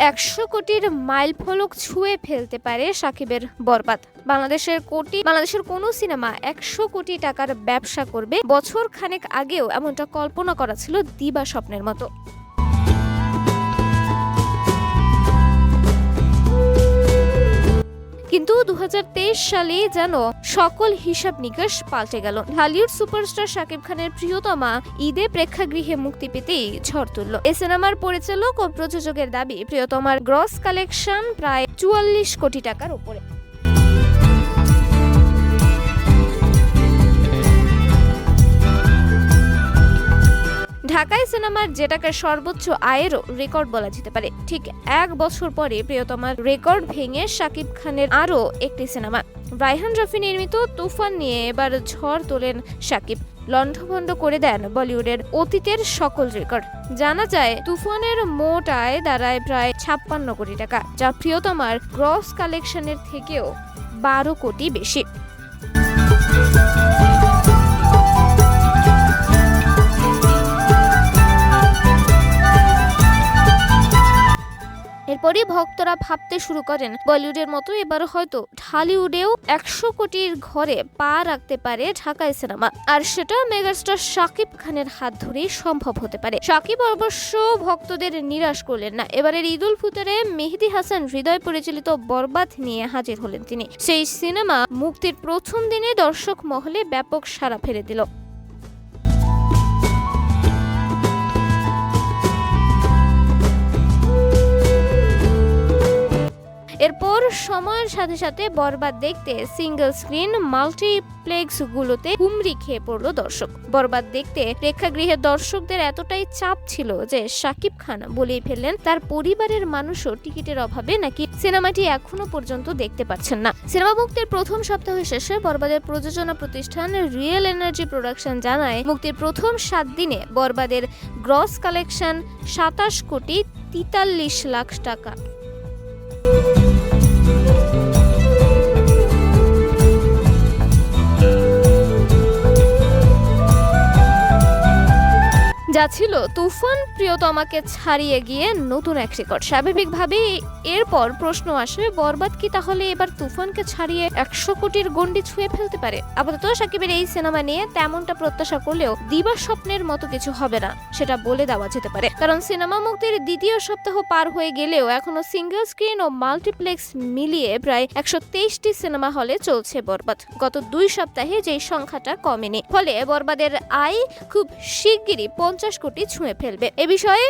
100 কোটির মাইলফলক ছুঁয়ে ফেলতে পারে শাকিবের বরবাদ। বাংলাদেশের কোনো সিনেমা 100 কোটি টাকার ব্যবসা করবে বছর খানেক আগেও এমনটা কল্পনা করা ছিল দিবা স্বপ্নের মতো। কিন্তু 2023 সালে যেন সকল হিসাব নিকাশ পাল্টে গেল। ঢালিউড সুপারস্টার শাকিব খানের প্রিয়তমা ঈদে প্রেক্ষাগৃহে মুক্তি পেতেই ঝড় তুলল। এই সিনেমার পরিচালক ও প্রযোজকের দাবি, প্রিয়তমার গ্রস কালেকশন প্রায় 44 কোটি টাকার উপরে। ঢাকায় সিনেমার যেটাকে সর্বোচ্চ আয়েরও রেকর্ড বলা যেতে পারে। ঠিক 1 বছর পরে প্রিয়তমার রেকর্ড ভেঙে শাকিব খানের আরও একটি সিনেমা রায়হান রাফি নির্মিত তুফান নিয়ে এবার ঝড় তোলেন শাকিব। লণ্ডভণ্ড করে দেন বলিউডের অতীতের সকল রেকর্ড। জানা যায়, তুফানের মোট আয় দাঁড়ায় প্রায় 56 কোটি টাকা, যা প্রিয়তমার গ্রস কালেকশনের থেকেও 12 কোটি বেশি। এরপরই ভক্তরা ভাবতে শুরু করেন, বলিউডের মতো এবার হয়তো ঢালিউডেও 100 কোটির ঘরে পা রাখতে পারে ঢাকায় সিনেমা, আর সেটা মেগাস্টার শাকিব খানের হাত ধরেই সম্ভব হতে পারে। শাকিব অবশ্য ভক্তদের নিরাশ করলেন না। এবারের ঈদ উল ফিতরে মেহেদী হাসান হৃদয় পরিচালিত বরবাদ নিয়ে হাজির হলেন তিনি। সেই সিনেমা মুক্তির প্রথম দিনে দর্শক মহলে ব্যাপক সাড়া ফেলে দিল। এরপর সময়ের সাথে সাথে বরবাদ দেখতে সিঙ্গেল স্ক্রিন মাল্টিপ্লেক্সগুলোতে হুমড়ি খেয়ে পড়ল দর্শক। বরবাদ দেখতে প্রেক্ষাগৃহের দর্শকদের এতটাই চাপ ছিল যে শাকিব খান বলেই ফেললেন তার পরিবারের মানুষও টিকিটের অভাবে নাকি সিনেমাটি এখনো পর্যন্ত দেখতে পাচ্ছেন না। সিনেমা মুক্তির প্রথম সপ্তাহ শেষে বরবাদের প্রযোজনা প্রতিষ্ঠান রিয়েল এনার্জি প্রোডাকশন জানায়, মুক্তির প্রথম 7 দিনে বরবাদের গ্রস কালেকশন 27 কোটি 43 লাখ টাকা। যা ছিল তুফান প্রিয়তমাকে ছাড়িয়ে গিয়ে নতুন এক রেকর্ড। স্বাভাবিকভাবেই এরপর প্রশ্ন আসে, বরবাদ কি তাহলে এবার তুফানকে ছাড়িয়ে 100 কোটির গন্ডি ছুঁয়ে ফেলতে পারে? আপাতত শাকিবের এই সিনেমা নিয়ে তেমনটা প্রত্যাশা করলেও দিবা স্বপ্নের মতো কিছু হবে না সেটা বলে দেওয়া যেতে পারে, কারণ সিনেমা মুক্তির দ্বিতীয় সপ্তাহ পার হয়ে গেলেও এখনো সিঙ্গেল স্ক্রিন ও মাল্টিপ্লেক্স মিলিয়ে প্রায় 123টি সিনেমা হলে চলছে বরবাদ। গত 2 সপ্তাহে যেই সংখ্যাটা কমেনি, ফলে বরবাদের আয় খুব শিগগিরই 50 কোটি ছুঁয়ে ফেলবে। এ বিষয়ে